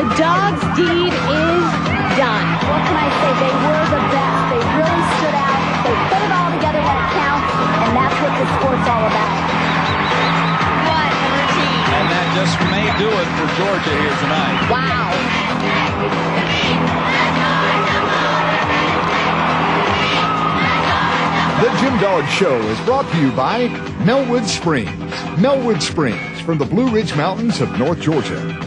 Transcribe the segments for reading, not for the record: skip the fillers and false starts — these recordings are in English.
The Dogs' deed is done. What can I say? They were the best. They really stood out. They put it all together when it counts, and that's what the sport's all about. What a routine. And that just may do it for Georgia here tonight. Wow. The Jim Dog Show is brought to you by Melwood Springs. Melwood Springs from the Blue Ridge Mountains of North Georgia.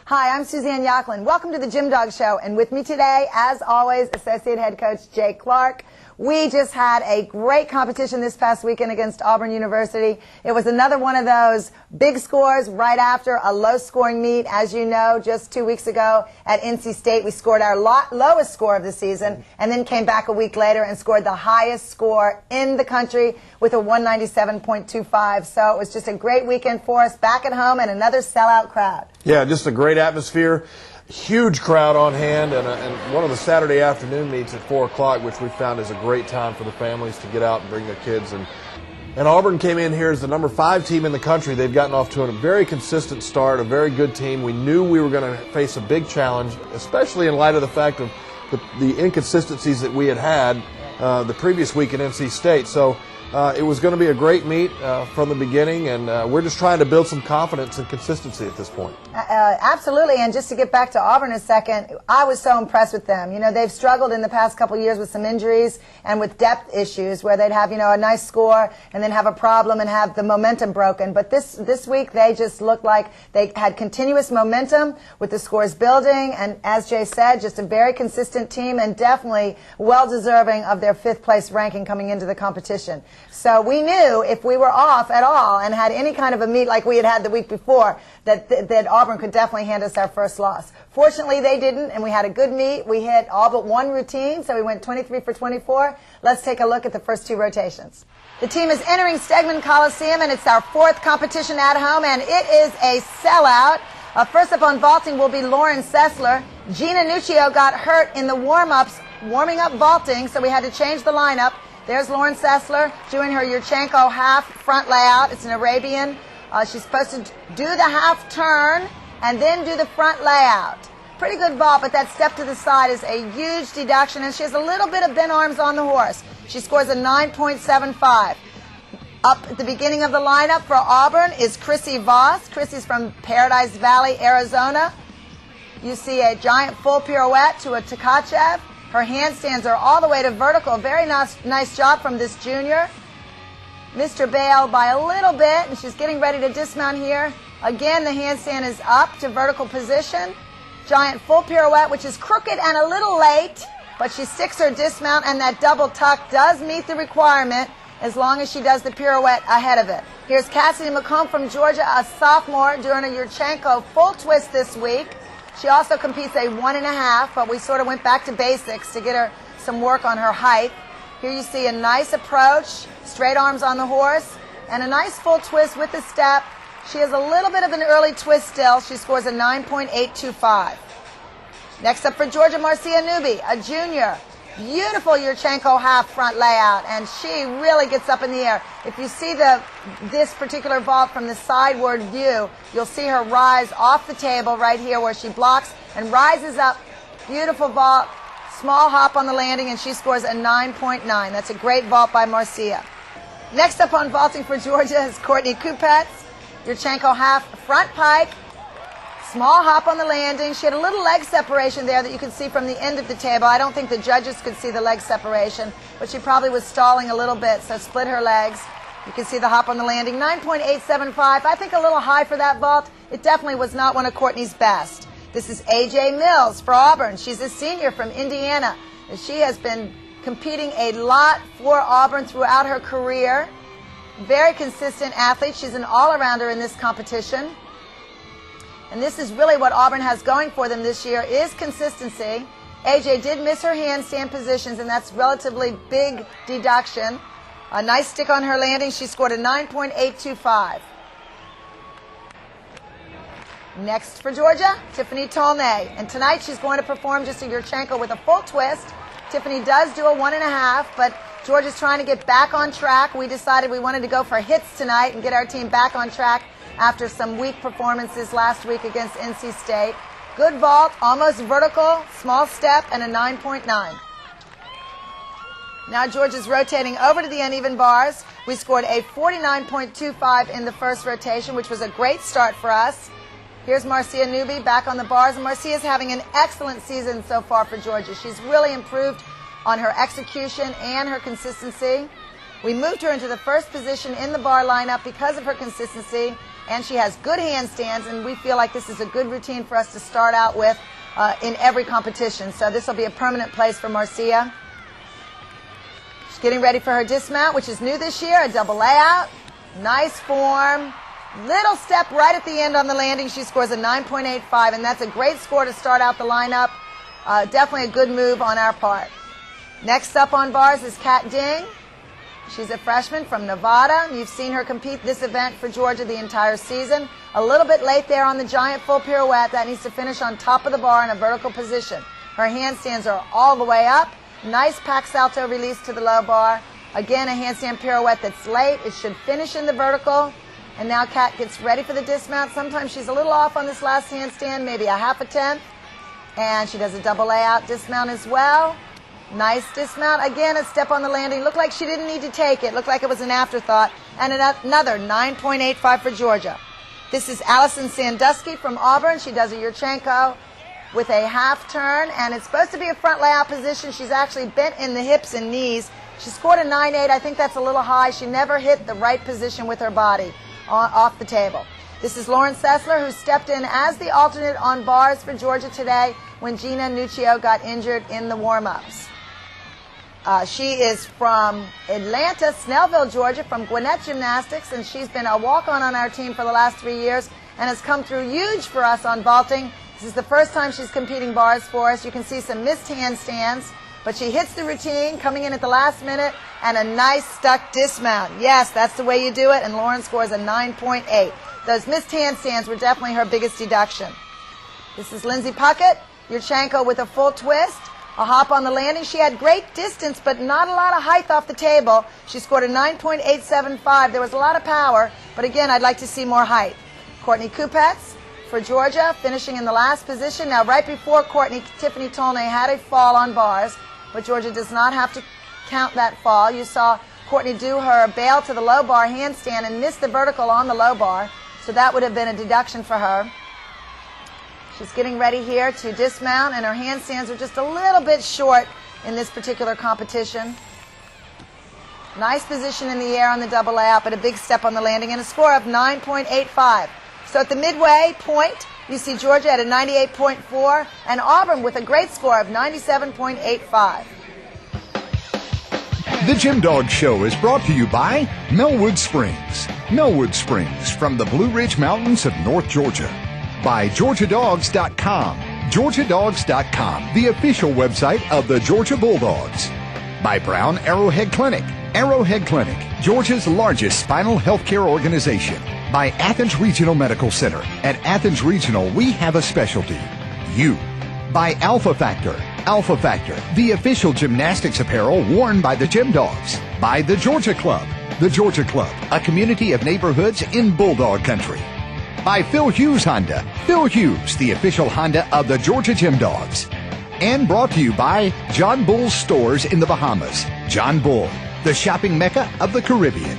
Hi, I'm Suzanne Yocklin. Welcome to the Jim Dog Show. And with me today, as always, Associate Head Coach Jay Clark. We just had a great competition this past weekend against Auburn University. It was another one of those big scores right after a low-scoring meet. As you know, just 2 weeks ago at NC State, we scored our lowest score of the season and then came back a week later and scored the highest score in the country with a 197.25. So it was just a great weekend for us back at home and another sellout crowd. Yeah, just a great atmosphere. Huge crowd on hand, and one of the Saturday afternoon meets at 4 o'clock, which we found is a great time for the families to get out and bring their kids. And Auburn came in here as the number 5 team in the country. They've gotten off to a very consistent start, a very good team. We knew we were going to face a big challenge, especially in light of the fact of the inconsistencies that we had the previous week at NC State. So it was going to be a great meet from the beginning, and we're just trying to build some confidence and consistency at this point. Absolutely, and just to get back to Auburn a second, I was so impressed with them. You know, they've struggled in the past couple years with some injuries and with depth issues where they'd have, you know, a nice score and then have a problem and have the momentum broken. But this week they just looked like they had continuous momentum with the scores building, and as Jay said, just a very consistent team and definitely well-deserving of their 5th place ranking coming into the competition. So we knew if we were off at all and had any kind of a meet like we had the week before, that Auburn could definitely hand us our first loss. Fortunately, they didn't, and we had a good meet. We hit all but one routine, so we went 23 for 24. Let's take a look at the first 2 rotations. The team is entering Stegman Coliseum, and it's our 4th competition at home, and it is a sellout. First up on vaulting will be Lauren Sessler. Gina Nuccio got hurt in the warming up vaulting, so we had to change the lineup. There's Lauren Sessler doing her Yurchenko half front layout. It's an Arabian. She's supposed to do the half turn and then do the front layout. Pretty good vault, but that step to the side is a huge deduction, and she has a little bit of bent arms on the horse. She scores a 9.75. Up at the beginning of the lineup for Auburn is Chrissy Voss. Chrissy's from Paradise Valley, Arizona. You see a giant full pirouette to a Tkachev. Her handstands are all the way to vertical. Very nice job from this junior. Mr. Bale by a little bit, and she's getting ready to dismount here. Again, the handstand is up to vertical position. Giant full pirouette, which is crooked and a little late, but she sticks her dismount, and that double tuck does meet the requirement as long as she does the pirouette ahead of it. Here's Cassidy McComb from Georgia, a sophomore, doing a Yurchenko full twist this week. She also competes a 1.5, but we sort of went back to basics to get her some work on her height. Here you see a nice approach, straight arms on the horse, and a nice full twist with the step. She has a little bit of an early twist still. She scores a 9.825. Next up for Georgia, Marcia Newby, a junior. Beautiful Yurchenko half front layout, and she really gets up in the air. If you see this particular vault from the sideward view, you'll see her rise off the table right here where she blocks and rises up. Beautiful vault, small hop on the landing, and she scores a 9.9. That's a great vault by Marcia. Next up on vaulting for Georgia is Courtney Kupets. Yurchenko half front pike. Small hop on the landing. She had a little leg separation there that you could see from the end of the table. I don't think the judges could see the leg separation, but she probably was stalling a little bit, so split her legs. You can see the hop on the landing. 9.875. I think a little high for that vault. It definitely was not one of Courtney's best. This is A.J. Mills for Auburn. She's a senior from Indiana. She has been competing a lot for Auburn throughout her career. Very consistent athlete. She's an all-arounder in this competition. And this is really what Auburn has going for them this year is consistency. AJ did miss her handstand positions, and that's relatively big deduction. A nice stick on her landing. She scored a 9.825. Next for Georgia, Tiffany Tolnay. And tonight she's going to perform just a Yurchenko with a full twist. Tiffany does do a 1.5, but Georgia's trying to get back on track. We decided we wanted to go for hits tonight and get our team back on track after some weak performances last week against NC State. Good vault, almost vertical, small step, and a 9.9. Now Georgia's rotating over to the uneven bars. We scored a 49.25 in the first rotation, which was a great start for us. Here's Marcia Newby back on the bars, and Marcia's having an excellent season so far for Georgia. She's really improved on her execution and her consistency. We moved her into the first position in the bar lineup because of her consistency, and she has good handstands, and we feel like this is a good routine for us to start out with in every competition. So this will be a permanent place for Marcia. She's getting ready for her dismount, which is new this year, a double layout. Nice form. Little step right at the end on the landing. She scores a 9.85, and that's a great score to start out the lineup. Definitely a good move on our part. Next up on bars is Kat Ding. She's a freshman from Nevada. You've seen her compete this event for Georgia the entire season. A little bit late there on the giant full pirouette. That needs to finish on top of the bar in a vertical position. Her handstands are all the way up. Nice pack salto release to the low bar. Again, a handstand pirouette that's late. It should finish in the vertical. And now Kat gets ready for the dismount. Sometimes she's a little off on this last handstand, maybe a half a tenth. And she does a double layout dismount as well. Nice dismount. Again, a step on the landing. Looked like she didn't need to take it. Looked like it was an afterthought. And another 9.85 for Georgia. This is Allison Sandusky from Auburn. She does a Yurchenko with a half turn. And it's supposed to be a front layout position. She's actually bent in the hips and knees. She scored a 9.8. I think that's a little high. She never hit the right position with her body off the table. This is Lauren Sessler, who stepped in as the alternate on bars for Georgia today when Gina Nuccio got injured in the warm-ups. She is from Atlanta, Snellville, Georgia, from Gwinnett Gymnastics, and she's been a walk-on on our team for the last 3 years and has come through huge for us on vaulting. This is the first time she's competing bars for us. You can see some missed handstands, but she hits the routine, coming in at the last minute, and a nice stuck dismount. Yes, that's the way you do it, and Lauren scores a 9.8. Those missed handstands were definitely her biggest deduction. This is Lindsay Puckett, Yurchenko with a full twist. A hop on the landing. She had great distance, but not a lot of height off the table. She scored a 9.875. There was a lot of power, but again, I'd like to see more height. Courtney Kupets for Georgia, finishing in the last position. Now, right before Courtney, Tiffany Tolnay had a fall on bars, but Georgia does not have to count that fall. You saw Courtney do her bail to the low bar handstand and miss the vertical on the low bar, so that would have been a deduction for her. She's getting ready here to dismount, and her handstands are just a little bit short in this particular competition. Nice position in the air on the double layout, but a big step on the landing, and a score of 9.85. So at the midway point, you see Georgia at a 98.4, and Auburn with a great score of 97.85. The Gym Dog Show is brought to you by Melwood Springs. Melwood Springs from the Blue Ridge Mountains of North Georgia. By GeorgiaDogs.com. GeorgiaDogs.com, the official website of the Georgia Bulldogs. By Brown Arrowhead Clinic. Arrowhead Clinic, Georgia's largest spinal healthcare organization. By Athens Regional Medical Center. At Athens Regional, we have a specialty. You. By Alpha Factor. Alpha Factor, the official gymnastics apparel worn by the Gym Dogs. By the Georgia Club. The Georgia Club, a community of neighborhoods in Bulldog Country. By Phil Hughes Honda. Phil Hughes, the official Honda of the Georgia Gym Dogs. And brought to you by John Bull's Stores in the Bahamas. John Bull, the shopping mecca of the Caribbean.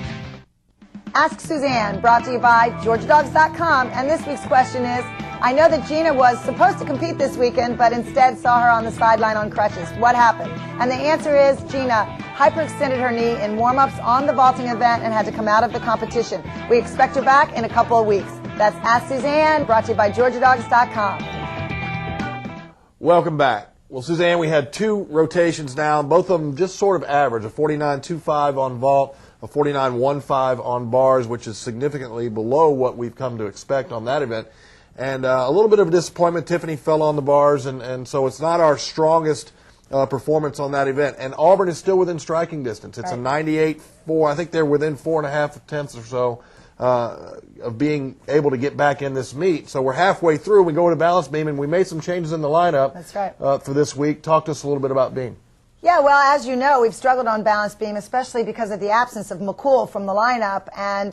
Ask Suzanne, brought to you by GeorgiaDogs.com. And this week's question is, I know that Gina was supposed to compete this weekend, but instead saw her on the sideline on crutches. What happened? And the answer is Gina hyperextended her knee in warm-ups on the vaulting event and had to come out of the competition. We expect her back in a couple of weeks. That's Ask Suzanne, brought to you by GeorgiaDogs.com. Welcome back. Well, Suzanne, we had two rotations now, both of them just sort of average, a 49.25 on vault, a 49.15 on bars, which is significantly below what we've come to expect on that event. And a little bit of a disappointment. Tiffany fell on the bars, and so it's not our strongest performance on that event. And Auburn is still within striking distance. It's right. A 98.4. I think they're within 4.5 tenths or so of being able to get back in this meet. So we're halfway through. We go to balance beam, and we made some changes in the lineup. That's right. For this week. Talk to us a little bit about beam. Yeah, well, as you know, we've struggled on balance beam, especially because of the absence of McCool from the lineup. And,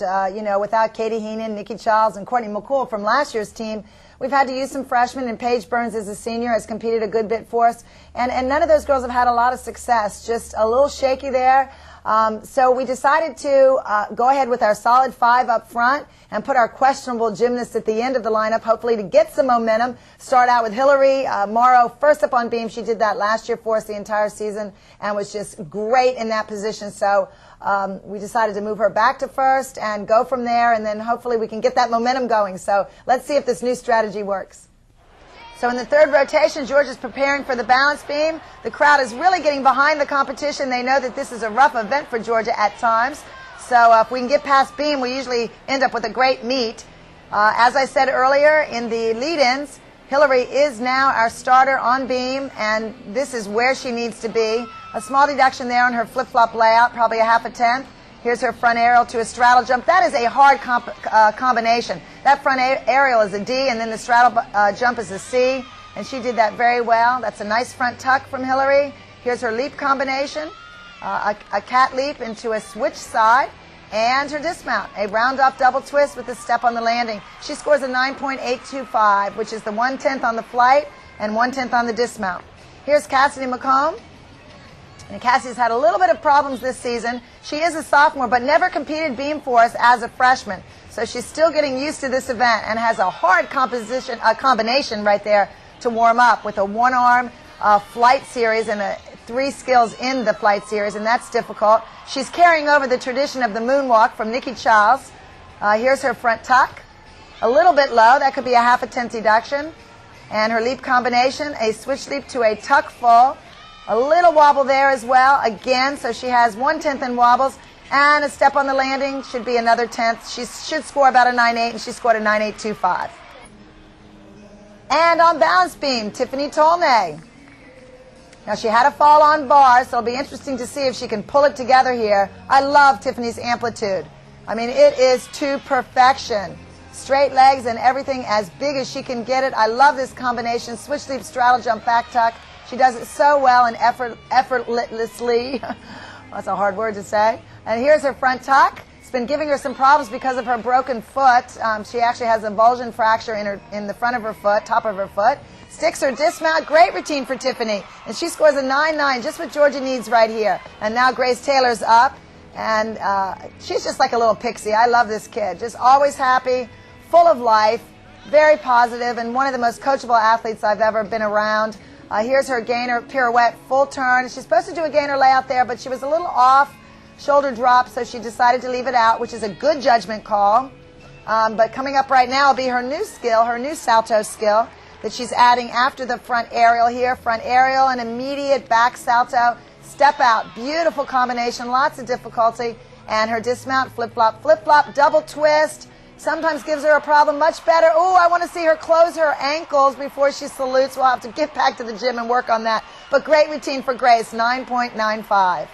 without Katie Heenan, Nikki Childs, and Courtney McCool from last year's team, we've had to use some freshmen, and Paige Burns as a senior has competed a good bit for us. And none of those girls have had a lot of success, just a little shaky there. So we decided to go ahead with our solid 5 up front and put our questionable gymnasts at the end of the lineup, hopefully to get some momentum. Start out with Hillary Morrow, first up on beam. She did that last year for us the entire season and was just great in that position. So we decided to move her back to first and go from there, and then hopefully we can get that momentum going. So let's see if this new strategy works. So in the third rotation, Georgia's preparing for the balance beam. The crowd is really getting behind the competition. They know that this is a rough event for Georgia at times. So if we can get past beam, we usually end up with a great meet. As I said earlier, in the lead-ins, Hillary is now our starter on beam, and this is where she needs to be. A small deduction there on her flip-flop layout, probably a 1/2 tenth. Here's her front aerial to a straddle jump. That is a hard combination. That front aerial is a D, and then the straddle jump is a C, and she did that very well. That's a nice front tuck from Hillary. Here's her leap combination, a cat leap into a switch side, and her dismount, a round-off double twist with a step on the landing. She scores a 9.825, which is the 1/10 on the flight and 1/10 on the dismount. Here's Cassidy McComb. And Cassie's had a little bit of problems this season. She is a sophomore, but never competed beam for us as a freshman. So she's still getting used to this event and has a hard combination right there to warm up with a one-arm flight series and 3 skills in the flight series, and that's difficult. She's carrying over the tradition of the moonwalk from Nikki Childs. Here's her front tuck. A little bit low. That could be a 1/2 tenth deduction. And her leap combination, a switch leap to a tuck full. A little wobble there as well, again, so she has 1/10 in wobbles, and a step on the landing should be another 10th. She should score about a 9.8, and she scored a 9.825. And on balance beam, Tiffany Tolnay. Now, she had a fall on bar, so it'll be interesting to see if she can pull it together here. I love Tiffany's amplitude. I mean, it is to perfection. Straight legs and everything as big as she can get it. I love this combination. Switch leap, straddle jump, back tuck. She does it so well and effortlessly. That's a hard word to say. And here's her front tuck. It's been giving her some problems because of her broken foot. She actually has a avulsion fracture in the front of her foot, top of her foot. Sticks her dismount. Great routine for Tiffany. And she scores a 9.9, just what Georgia needs right here. And now Grace Taylor's up. And she's just like a little pixie. I love this kid. Just always happy, full of life, very positive, and one of the most coachable athletes I've ever been around. Here's her gainer pirouette full turn. She's supposed to do a gainer layout there, but she was a little off, shoulder drop, so she decided to leave it out, which is a good judgment call. But coming up right now will be her new skill, her new salto skill that she's adding after the front aerial here. Front aerial and immediate back salto, step out. Beautiful combination, lots of difficulty. And her dismount, flip-flop, double twist. Sometimes gives her a problem. Much better. Oh, I want to see her close her ankles before she salutes. We'll have to get back to the gym and work on that. But great routine for Grace, 9.95.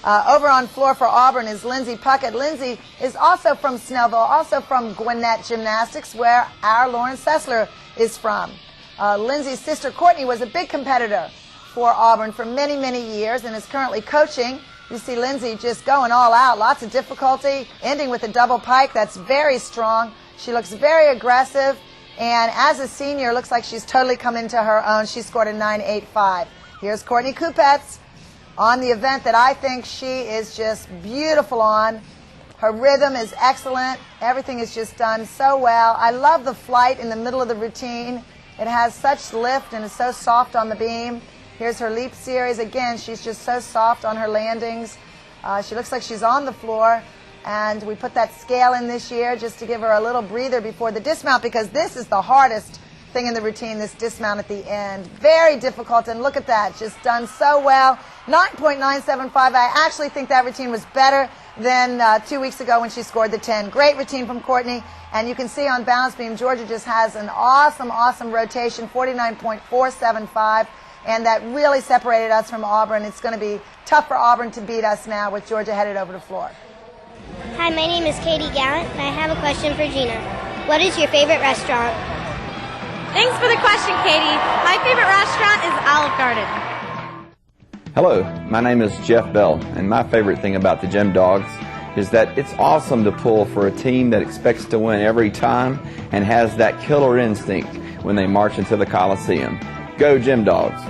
Over on floor for Auburn is Lindsay Puckett. Lindsay is also from Snellville, also from Gwinnett Gymnastics, where our Lauren Sessler is from. Lindsay's sister Courtney was a big competitor for Auburn for many, many years and is currently coaching. You see Lindsay just going all out, lots of difficulty, ending with a double pike. That's very strong. She looks very aggressive, and as a senior, looks like she's totally come into her own. She scored a 9.85. Here's Courtney Kupets on the event that I think she is just beautiful on. Her rhythm is excellent. Everything is just done so well. I love the flight in the middle of the routine. It has such lift and is so soft on the beam. Here's her leap series. Again, she's just so soft on her landings. She looks like she's on the floor. And we put that scale in this year just to give her a little breather before the dismount, because this is the hardest thing in the routine, this dismount at the end. Very difficult, and look at that, just done so well. 9.975. I actually think that routine was better than 2 weeks ago when she scored the 10. Great routine from Courtney. And you can see on balance beam, Georgia just has an awesome, awesome rotation, 49.475. And that really separated us from Auburn. It's going to be tough for Auburn to beat us now with Georgia headed over the floor. Hi, my name is Katie Gallant, and I have a question for Gina. What is your favorite restaurant? Thanks for the question, Katie. My favorite restaurant is Olive Garden. Hello, my name is Jeff Bell, and my favorite thing about the Gem Dogs is that it's awesome to pull for a team that expects to win every time and has that killer instinct when they march into the Coliseum. Go Gym Dogs!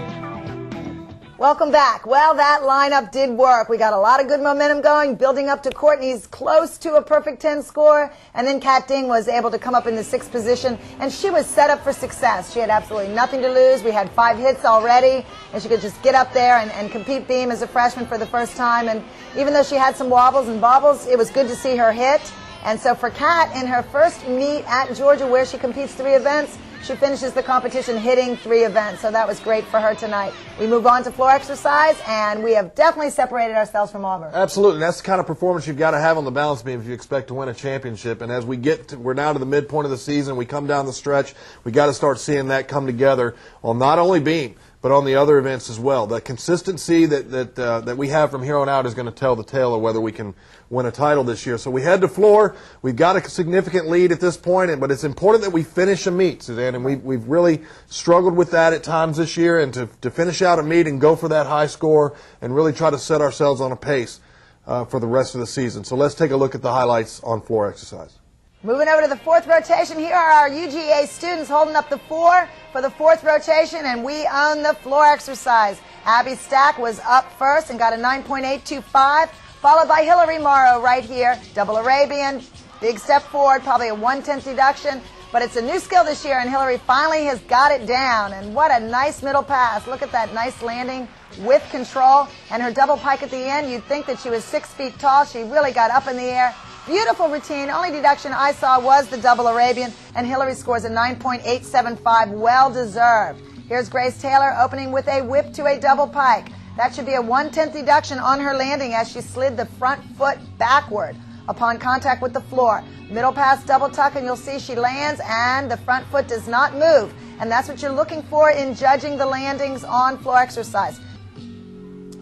Welcome back. Well, that lineup did work. We got a lot of good momentum going, building up to Courtney's close to a perfect 10 score, and then Kat Ding was able to come up in the 6th position, and she was set up for success. She had absolutely nothing to lose. We had 5 hits already, and she could just get up there and compete beam as a freshman for the first time. And even though she had some wobbles and bobbles, it was good to see her hit. And so for Kat, in her first meet at Georgia, where she competes 3 events, she finishes the competition hitting 3 events, so that was great for her tonight. We move on to floor exercise, and we have definitely separated ourselves from Auburn. Absolutely. That's the kind of performance you've got to have on the balance beam if you expect to win a championship. And as we're now to the midpoint of the season, we come down the stretch, we got to start seeing that come together on not only beam, but on the other events as well. The consistency that we have from here on out is going to tell the tale of whether we can win a title this year. So we head to floor. We've got a significant lead at this point, but it's important that we finish a meet, Suzanne, and we've really struggled with that at times this year, and to finish out a meet and go for that high score and really try to set ourselves on a pace for the rest of the season. So let's take a look at the highlights on floor exercise. Moving over to the 4th rotation, here are our UGA students holding up the 4 for the 4th rotation, and we own the floor exercise. Abby Stack was up first and got a 9.825, followed by Hillary Morrow right here. Double Arabian, big step forward, probably a 1/10 deduction, but it's a new skill this year, and Hillary finally has got it down. And what a nice middle pass. Look at that nice landing with control, and her double pike at the end. You'd think that she was 6 feet tall. She really got up in the air. Beautiful routine. Only deduction I saw was the double Arabian, and Hillary scores a 9.875, well deserved. Here's Grace Taylor opening with a whip to a double pike. That should be a 1/10 deduction on her landing as she slid the front foot backward upon contact with the floor. Middle pass double tuck, and you'll see she lands and the front foot does not move. And that's what you're looking for in judging the landings on floor exercise.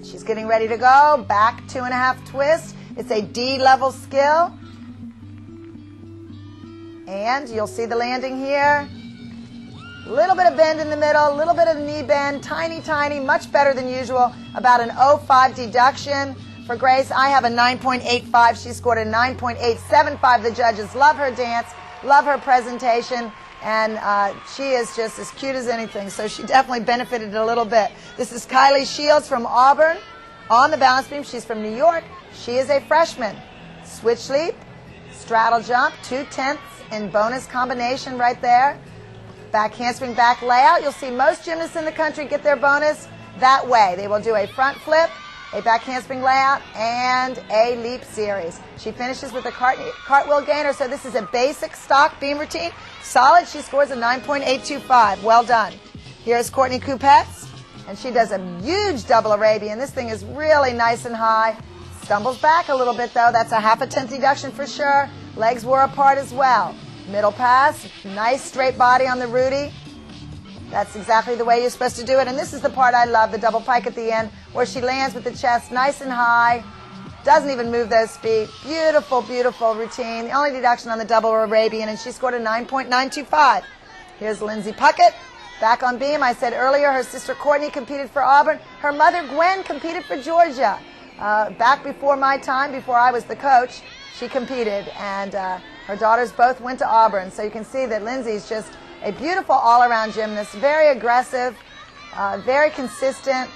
She's getting ready to go. Back 2.5 twist. It's a D-level skill. And you'll see the landing here. A little bit of bend in the middle, a little bit of knee bend, tiny, much better than usual. About an 0.5 deduction for Grace. I have a 9.85. She scored a 9.875. The judges love her dance, love her presentation, and she is just as cute as anything. So she definitely benefited a little bit. This is Kylie Shields from Auburn on the balance beam. She's from New York. She is a freshman. Switch leap, straddle jump, 2/10 in bonus combination right there. Back handspring, back layout. You'll see most gymnasts in the country get their bonus that way. They will do a front flip, a back handspring layout, and a leap series. She finishes with a cartwheel gainer, so this is a basic stock beam routine. Solid. She scores a 9.825. Well done. Here's Courtney Kupets, and she does a huge double Arabian. This thing is really nice and high. Stumbles back a little bit, though. That's a 0.5 deduction for sure. Legs were apart as well. Middle pass, nice straight body on the Rudy. That's exactly the way you're supposed to do it. And this is the part I love, the double pike at the end, where she lands with the chest nice and high. Doesn't even move those feet. Beautiful, beautiful routine. The only deduction on the double Arabian, and she scored a 9.925. Here's Lindsay Puckett. Back on beam. I said earlier her sister Courtney competed for Auburn. Her mother Gwen competed for Georgia. Back before my time, before I was the coach, she competed, and her daughters both went to Auburn. So you can see that Lindsay's just a beautiful all-around gymnast, very aggressive, very consistent,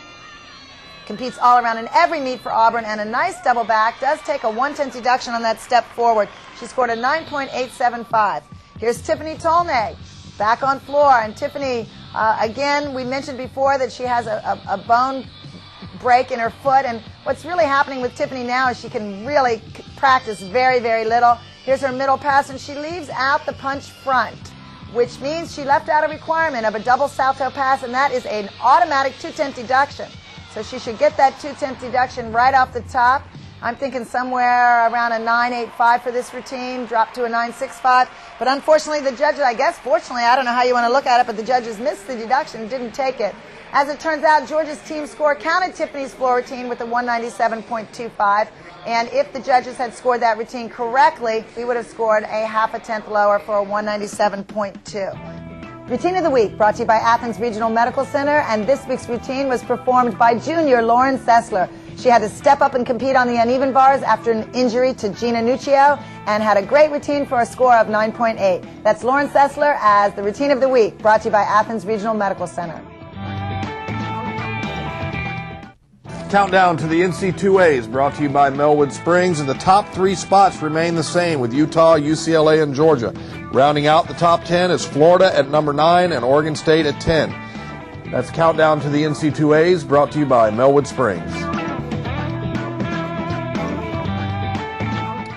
competes all around in every meet for Auburn, and a nice double back. Does take a 1/10 deduction on that step forward. She scored a 9.875. Here's Tiffany Tolnay back on floor, and Tiffany, again, we mentioned before that she has a bone break in her foot, and what's really happening with Tiffany now is she can really practice very, very little. Here's her middle pass, and she leaves out the punch front, which means she left out a requirement of a double salto pass, and that is an automatic 2/10 deduction. So she should get that 2/10 deduction right off the top. I'm thinking somewhere around a 9.85 for this routine, drop to a 9.65. But unfortunately, the judges, I guess fortunately, I don't know how you want to look at it, but the judges missed the deduction, didn't take it. As it turns out, Georgia's team score counted Tiffany's floor routine with a 197.25. And if the judges had scored that routine correctly, we would have scored a 0.5 lower for a 197.2. Routine of the Week brought to you by Athens Regional Medical Center, and this week's routine was performed by junior Lauren Sessler. She had to step up and compete on the uneven bars after an injury to Gina Nuccio and had a great routine for a score of 9.8. That's Lauren Sessler as the Routine of the Week, brought to you by Athens Regional Medical Center. Countdown to the NC2As brought to you by Melwood Springs, and the top 3 spots remain the same with Utah, UCLA, and Georgia. Rounding out the top 10 is Florida at number 9 and Oregon State at 10. That's Countdown to the NC2As brought to you by Melwood Springs.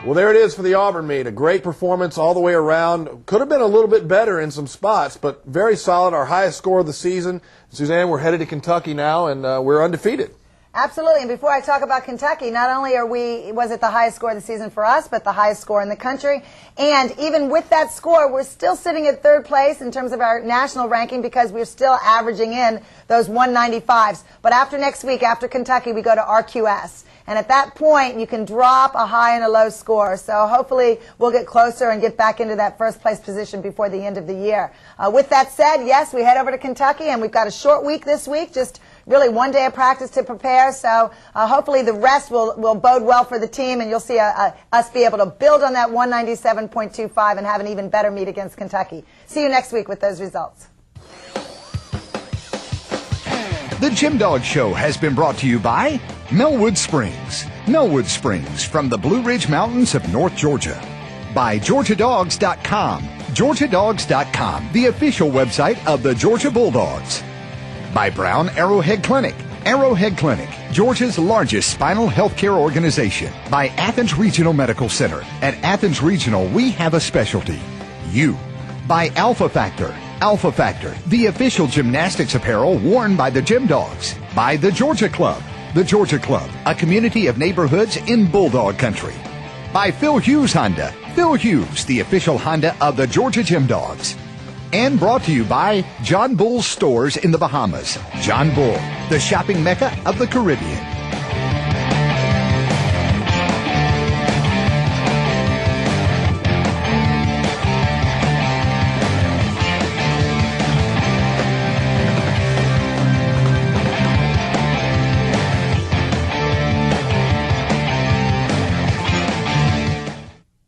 Well, there it is for the Auburn meet. A great performance all the way around. Could have been a little bit better in some spots, but very solid. Our highest score of the season. Suzanne, we're headed to Kentucky now, and we're undefeated. Absolutely, and before I talk about Kentucky, not only was it the highest score of the season for us, but the highest score in the country. And even with that score, we're still sitting at 3rd place in terms of our national ranking because we're still averaging in those 195s. But after next week, after Kentucky, we go to RQS. And at that point, you can drop a high and a low score. So hopefully we'll get closer and get back into that 1st place position before the end of the year. With that said, yes, we head over to Kentucky, and we've got a short week this week, just really one day of practice to prepare. So hopefully the rest will bode well for the team, and you'll see us be able to build on that 197.25 and have an even better meet against Kentucky. See you next week with those results. The Gym Dog Show has been brought to you by Melwood Springs. Melwood Springs from the Blue Ridge Mountains of North Georgia. By GeorgiaDogs.com. GeorgiaDogs.com, the official website of the Georgia Bulldogs. By Brown Arrowhead Clinic. Arrowhead Clinic, Georgia's largest spinal health care organization. By Athens Regional Medical Center. At Athens Regional, we have a specialty. You. By Alpha Factor. Alpha Factor, the official gymnastics apparel worn by the Gym Dogs. By the Georgia Club. The Georgia Club, a community of neighborhoods in Bulldog Country. By Phil Hughes Honda. Phil Hughes, the official Honda of the Georgia Gym Dogs. And brought to you by John Bull's Stores in the Bahamas. John Bull, the shopping mecca of the Caribbean.